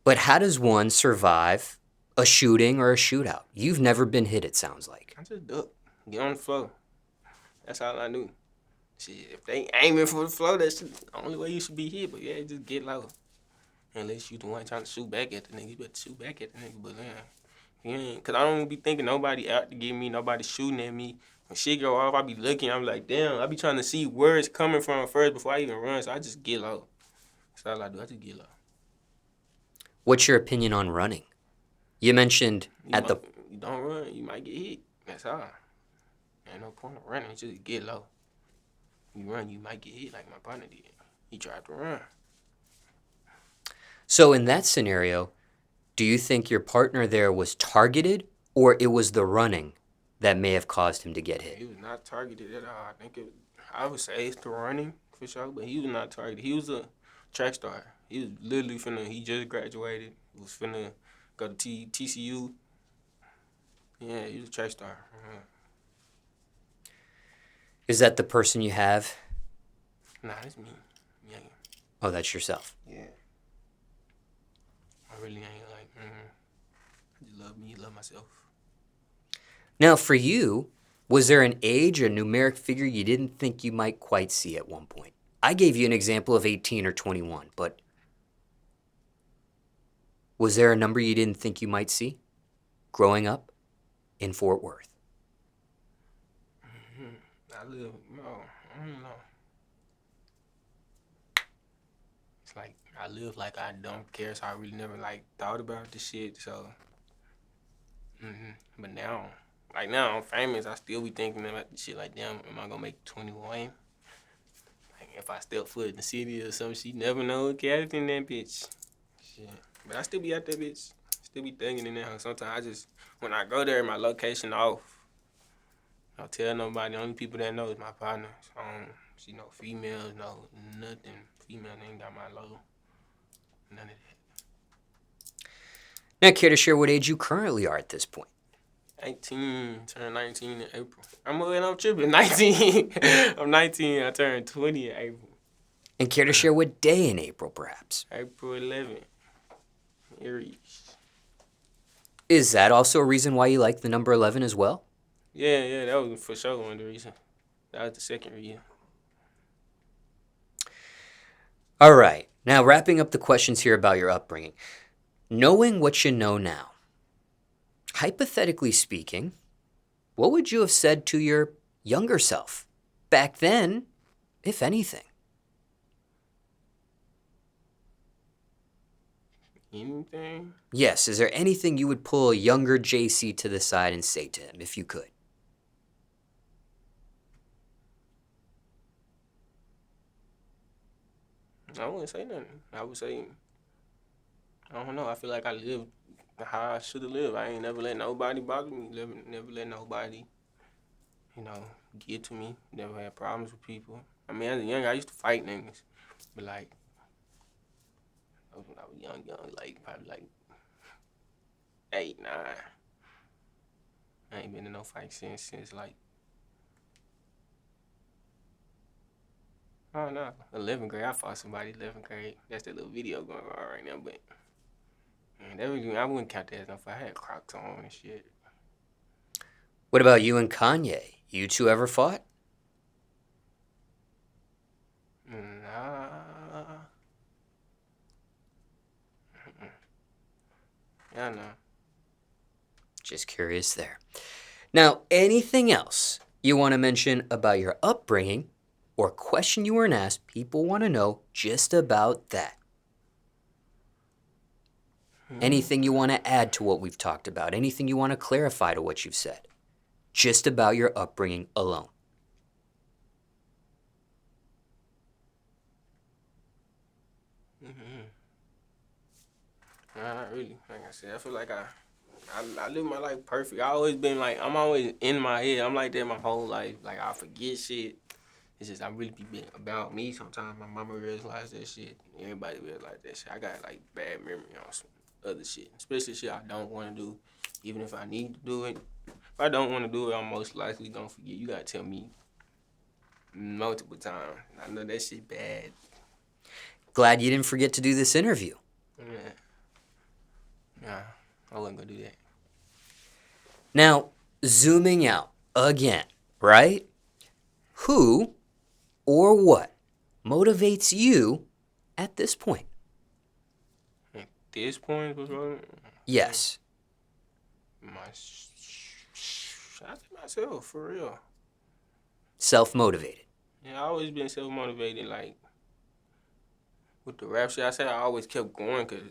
But how does one survive a shooting or a shootout? You've never been hit, it sounds like. I just duck. Get on the floor. That's all I do. Shit, if they aiming for the floor, that's the only way you should be hit. But yeah, just get low. Unless you the one trying to shoot back at the nigga, you better shoot back at the nigga. But yeah, cause I don't be thinking nobody out to get me, nobody shooting at me. when shit go off, I be looking. I'm like, damn. I be trying to see where it's coming from first before I even run. So I just get low. That's all I do. I just get low. What's your opinion on running? You mentioned You don't run, you might get hit. That's all. Ain't no point of running. Just get low. You run, you might get hit like my partner did. He tried to run. So in that scenario, do you think your partner there was targeted, or it was the running that may have caused him to get hit? He was not targeted at all. I would say it's the running for sure, but he was not targeted. He was a track star. He was literally he just graduated. He was finna go to TCU. Yeah, he was a track star. Is that the person you have? Nah, it's me. Yeah. Oh, that's yourself. Yeah. I really ain't like, I just love me, love myself. Now, for you, was there an age or numeric figure you didn't think you might quite see at one point? I gave you an example of 18 or 21, but was there a number you didn't think you might see growing up in Fort Worth? I don't know. It's like, I live like I don't care, so I really never, like, thought about the shit, so. But now, like now I'm famous, I still be thinking about the shit like, damn, am I gonna make 21? Like, if I step foot in the city or something, she never know what cat in that bitch. Shit. But I still be at that bitch. Still be thinking in there. Sometimes when I go there, my location off. I don't tell nobody. The only people that know is my partner. So I don't see no females, no nothing. Female ain't got my logo. None of that. Now, care to share what age you currently are at this point? 18, turned 19 in April. I'm tripping. 19. I'm 19. I turned 20 in April. And care to share what day in April, perhaps? April 11th. Aries. Is that also a reason why you like the number 11 as well? Yeah, that was for sure one of the reasons. That was the second reason. All right. Now, wrapping up the questions here about your upbringing. Knowing what you know now, hypothetically speaking, what would you have said to your younger self back then, if anything? Anything? Yes. Is there anything you would pull a younger JC to the side and say to him, if you could? I wouldn't say nothing. I would say, I don't know. I feel like I lived how I should have lived. I ain't never let nobody bother me. Never let nobody, get to me. Never had problems with people. I mean, as a young, I used to fight niggas. But, like, that was when I was young, like, probably, like, 8, 9. I ain't been in no fight since, like, I don't know, 11th grade. I fought somebody 11th grade. That's that little video going on right now, but man, I wouldn't count that as no fight. I had Crocs on and shit. What about you and Kanye? You two ever fought? Nah. Yeah, no. Just curious there. Now, anything else you want to mention about your upbringing or question you weren't asked, people want to know just about that. Anything you want to add to what we've talked about? Anything you want to clarify to what you've said? Just about your upbringing alone. Nah, not really. Like I said, I feel like I live my life perfect. I always been like, I'm always in my head. I'm like that my whole life. Like, I forget shit. It's just I really be about me sometimes. My mama realized that shit. Everybody realized that shit. I got, like, bad memory on some other shit. Especially shit I don't want to do. Even if I need to do it. If I don't want to do it, I'm most likely gonna forget. You gotta tell me multiple times. I know that shit bad. Glad you didn't forget to do this interview. Yeah. Nah, I wasn't gonna do that. Now, zooming out again, right? Who or what motivates you at this point? At this point, what's wrong? Yes. I think myself, for real. self-motivated? Yeah, I always been self motivated. Like with the rap shit, I said I always kept going because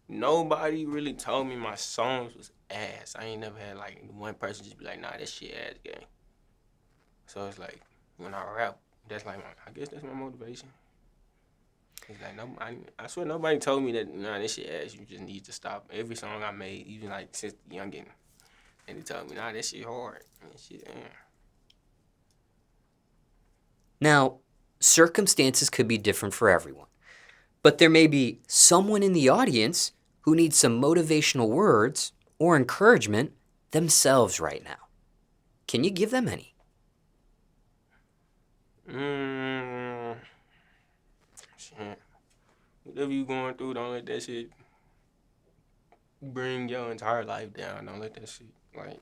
nobody really told me my songs was ass. I ain't never had like one person just be like, nah, that shit ass gang. So it's like when I rap, that's like I guess that's my motivation. It's like I swear nobody told me that nah, this shit ass. You just need to stop. Every song I made, even like since youngin, and they told me nah, that shit hard. And shit, Now, circumstances could be different for everyone, but there may be someone in the audience who needs some motivational words or encouragement themselves right now. Can you give them any? Shit. Whatever you going through, don't let that shit bring your entire life down. Don't let that shit like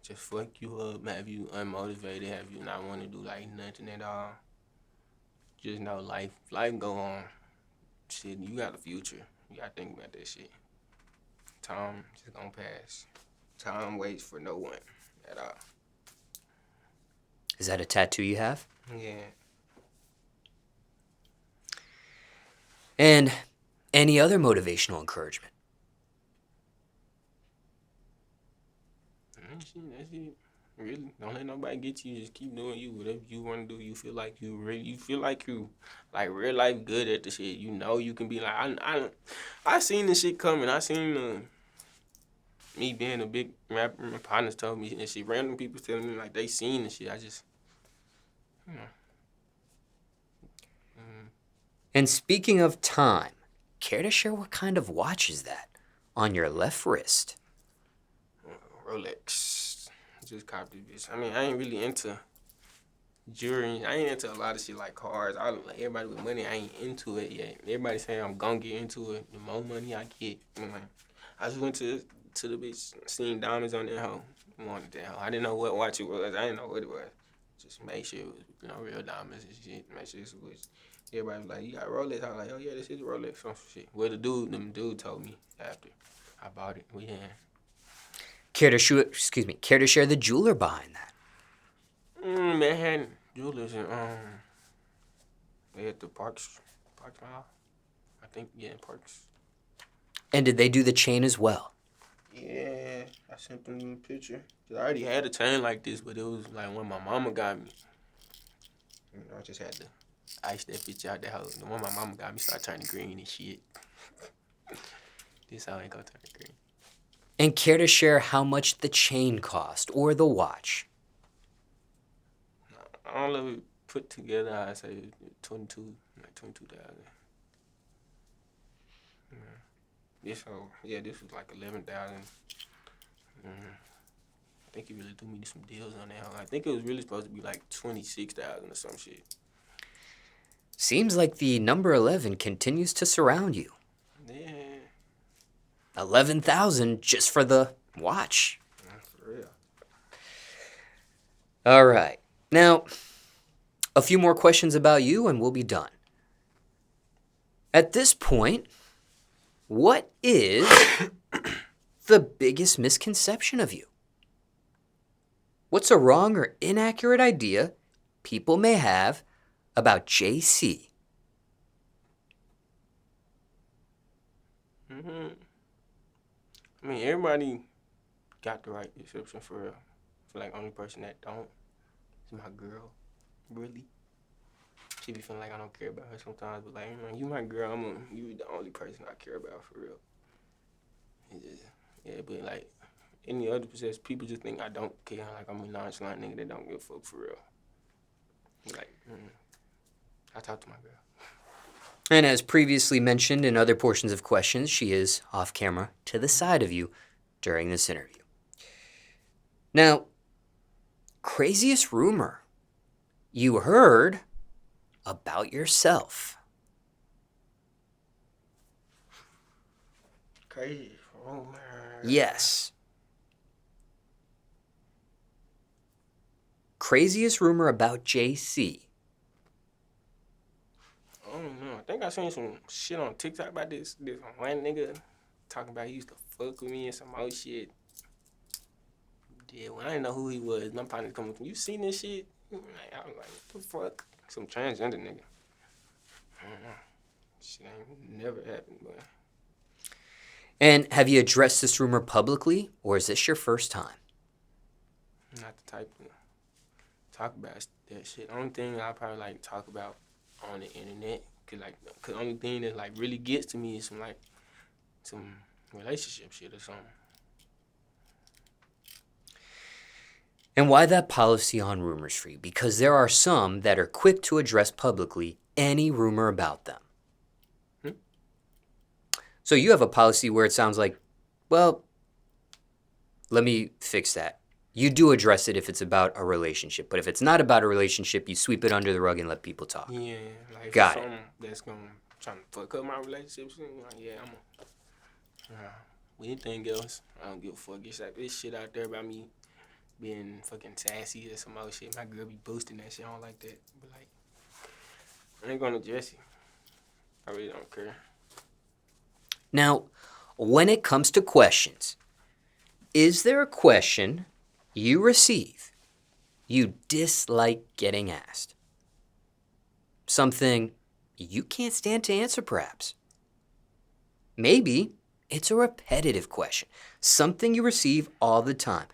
just fuck you up, have you unmotivated, have you not want to do like nothing at all. Just know life go on. Shit, you got a future. You gotta think about that shit. Time just gonna pass. Time waits for no one at all. Is that a tattoo you have? Yeah. And any other motivational encouragement? That's it. Really, don't let nobody get you. Just keep doing you. Whatever you want to do, you feel like you feel like you, like real life good at the shit. You know you can be like I seen this shit coming. I seen me being a big rapper. My partners told me and shit. Random people telling me like they seen the shit. I just, you know. And speaking of time, care to share what kind of watch is that on your left wrist? Rolex. Just copied this bitch. I mean, I ain't really into jewelry. I ain't into a lot of shit like cars. Like everybody with money, I ain't into it yet. Everybody saying I'm gonna get into it. The more money I get, I just went to the bitch, seen diamonds on that hoe. Wanted that hoe. I didn't know what watch it was. I didn't know what it was. Just make sure it was, real diamonds and shit. Make sure it was. Everybody was like, "You got Rolex?" I was like, "Oh yeah, this is a Rolex." Some shit. Well, them dude told me after I bought it. We had. Care to share the jeweler behind that? Manhattan Jewelers and they at the Parks Mall. I think Parks. And did they do the chain as well? Yeah, I sent them a picture. Cause I already had a chain like this, but it was like when my mama got me. I just had to ice that bitch out the house. The one my mama got me started turning green and shit. This how ain't gonna turn green. And care to share how much the chain cost or the watch? All of it put together, I say 22,000. This was like 11,000. I think he really threw me some deals on that. I think it was really supposed to be like 26,000 or some shit. Seems like the number 11 continues to surround you. Yeah. 11,000 just for the watch. For real. All right. Now, a few more questions about you and we'll be done. At this point, what is the biggest misconception of you? What's a wrong or inaccurate idea people may have about JC? I mean, everybody got the right perception for real. I feel like only person that don't is my girl, really. She be feeling like I don't care about her sometimes, but like, man, you my girl. You the only person I care about for real. But like any other perception, people just think I don't care. Like I'm a nonchalant nigga that don't give a fuck for real. Like, I talk to my girl. And as previously mentioned in other portions of questions, she is off camera to the side of you during this interview. Now, craziest rumor you heard about yourself? Crazy rumor. Yes. Craziest rumor about JC? I don't know. I think I seen some shit on TikTok about this one nigga talking about he used to fuck with me and some old shit. Yeah, when I didn't know who he was, my partner coming from, you seen this shit? I was like, what the fuck? Some transgender nigga. I don't know. Shit ain't never happened, but. And have you addressed this rumor publicly, or is this your first time? Not the type to talk about that shit. Only thing I probably like talk about on the internet, cause only thing that like really gets to me is some relationship shit or something. And why that policy on rumors for you? Because there are some that are quick to address publicly any rumor about them. So you have a policy where it sounds like, well, let me fix that. You do address it if it's about a relationship, but if it's not about a relationship, you sweep it under the rug and let people talk. Yeah, like if Got it's it. something that's gonna trying to fuck up my relationships, like yeah, with anything else, I don't give a fuck. It's like this shit out there about me being fucking sassy or some other shit. My girl be boosting that shit. I don't like that. But like, I ain't gonna address it. I really don't care. Now, when it comes to questions, is there a question you receive you dislike getting asked? Something you can't stand to answer, perhaps. Maybe it's a repetitive question, something you receive all the time.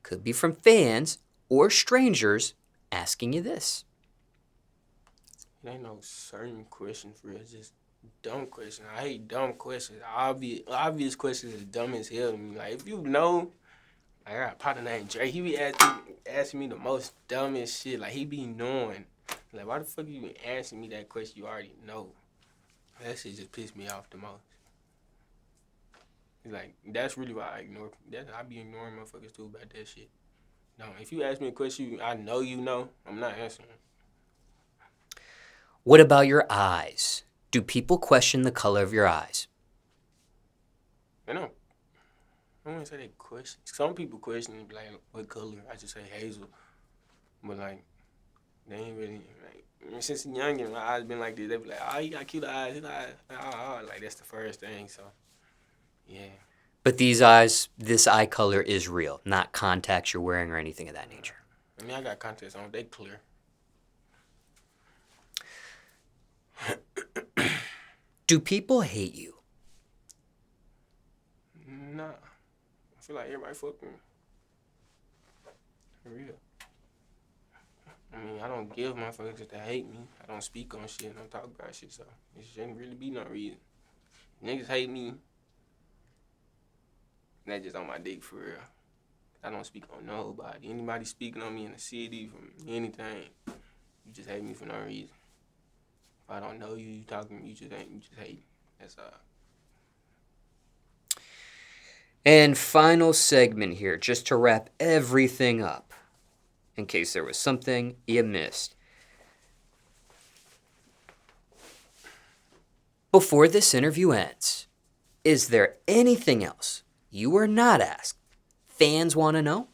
Could be from fans or strangers asking you this. It ain't no certain question for real. It's just dumb question. I hate dumb questions. Obvious questions is dumb as hell to me. Like if you know, like I got a partner named Dre. He be asking me the most dumbest shit. Like he be knowing. Like why the fuck you even asking me that question you already know? That shit just pissed me off the most. Like that's really why I ignore. I be ignoring motherfuckers too about that shit. No, if you ask me a question I know you know, I'm not answering. What about your eyes? Do people question the color of your eyes? I know. I don't want to say they question. Some people question it, like, what color? I just say hazel. But, like, they ain't really, like, since young, my eyes been like this. They be like, oh, he got cute eyes. His eyes, like, that's the first thing, so, yeah. But these eyes, this eye color is real, not contacts you're wearing or anything of that nature. I mean, I got contacts on. They clear. Do people hate you? Nah. I feel like everybody fuck with me. For real. I mean, I don't give motherfuckers that hate me. I don't speak on shit. I don't talk about shit, so it shouldn't really be no reason. Niggas hate me. That's just on my dick for real. I don't speak on nobody. Anybody speaking on me in the city from anything, you just hate me for no reason. If I don't know you, you talking to me, you just hate me. That's all. And final segment here, just to wrap everything up, in case there was something you missed. Before this interview ends, is there anything else you were not asked fans want to know?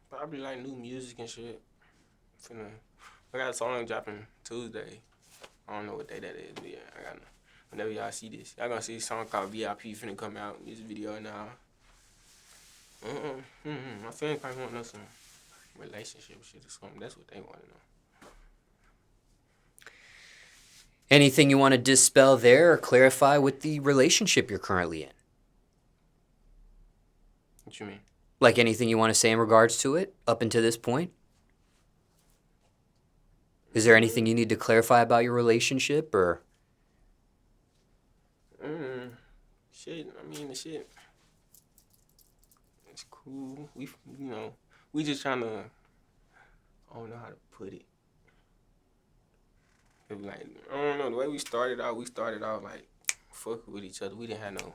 Probably like new music and shit. I got a song dropping Tuesday. I don't know what day that is, but yeah, I got. Whenever y'all see this, y'all gonna see a song called VIP finna come out. Music video now. My fans probably want to know some relationship shit or something. That's what they want to know. Anything you want to dispel there or clarify with the relationship you're currently in? What you mean? Like anything you want to say in regards to it up until this point? Is there anything you need to clarify about your relationship or? Shit. I mean, the shit. It's cool. We just trying to. I don't know how to put it. Like, I don't know. The way we started out like fucking with each other. We didn't have no.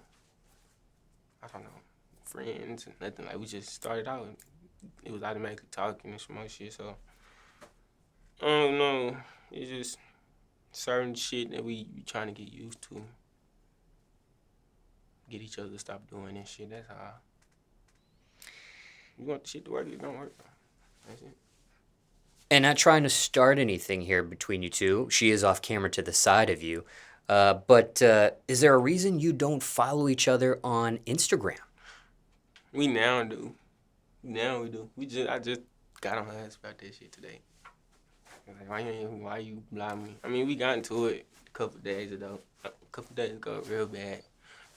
I don't know. Friends and nothing. Like we just started out. It was automatically talking and some more shit. So I don't know. It's just certain shit that we trying to get used to. Get each other to stop doing this shit. That's how. You want the shit to work, it don't work. That's it. And not trying to start anything here between you two. She is off camera to the side of you. But is there a reason you don't follow each other on Instagram? We now do. Now we do. I just got on her ass about that shit today. Like, why you block me? I mean, we got into it a couple days ago. Real bad.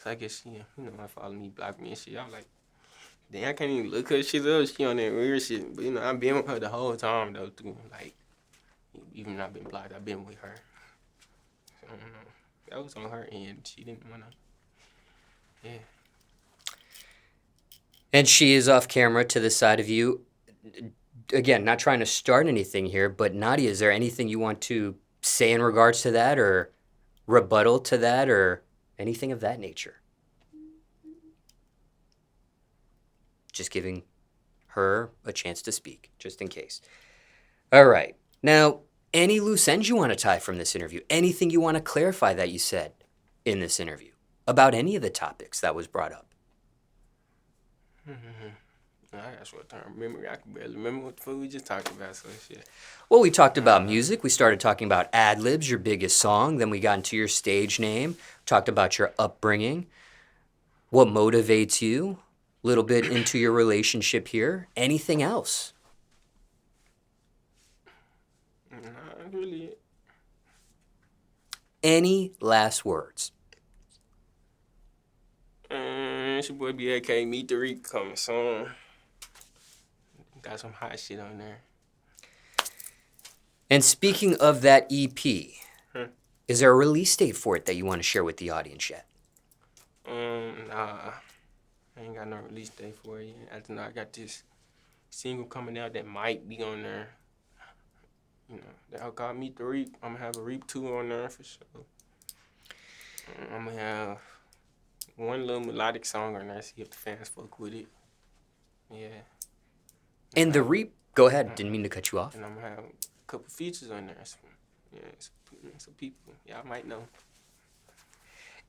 So I guess she, I follow me, block me and shit. I was like, damn, I can't even look her shit up. She on that weird shit. But I've been with her the whole time though, too. Like, even though I've been blocked, I've been with her. So I don't know. That was on her end. She didn't wanna. Yeah. And she is off camera to the side of you. Again, not trying to start anything here, but Nadia, is there anything you want to say in regards to that or rebuttal to that or anything of that nature? Just giving her a chance to speak, just in case. All right. Now, any loose ends you want to tie from this interview? Anything you want to clarify that you said in this interview about any of the topics that was brought up? I got short-term memory. I can barely remember what the fuck we just talked about. So shit. Well, we talked about music. We started talking about adlibs, your biggest song. Then we got into your stage name. Talked about your upbringing, what motivates you. A little bit into your relationship here. Anything else? Not really. Any last words? It's your boy b.a.k. Meet the Reek coming soon. Got some hot shit on there. And speaking of that EP, Huh. is there a release date for it that you want to share with the audience yet? Nah. I ain't got no release date for it yet. After that, I got this single coming out that might be on there. That'll call Meet the Reap. I'm gonna have a Reap 2 on there for sure. I'm gonna have one little melodic song on there, see if the fans fuck with it. Yeah. And the Reap, go ahead, didn't mean to cut you off. And I'm gonna have a couple features on there. So, some people, y'all might know.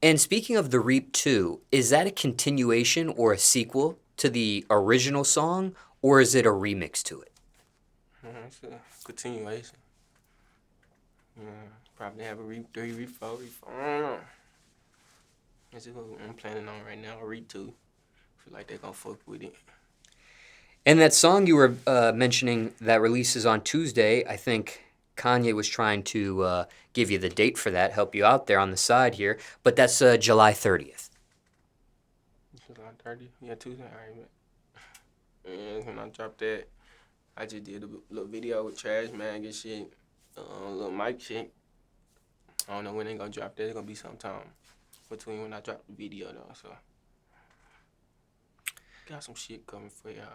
And speaking of the Reap 2, is that a continuation or a sequel to the original song, or is it a remix to it? It's a continuation. Probably have a Reap 3, Reap 4, Reap 4. I don't know. That's what I'm planning on right now, a Reap 2. Feel like they're gonna fuck with it. And that song you were mentioning that releases on Tuesday, I think Kanye was trying to give you the date for that, help you out there on the side here, but that's July 30th. July 30th? Yeah, Tuesday. All right, man. And when I dropped that, I just did a little video with Trash Man and shit, little mic shit. I don't know when they gonna drop that. It's gonna be sometime between when I drop the video though. So got some shit coming for y'all.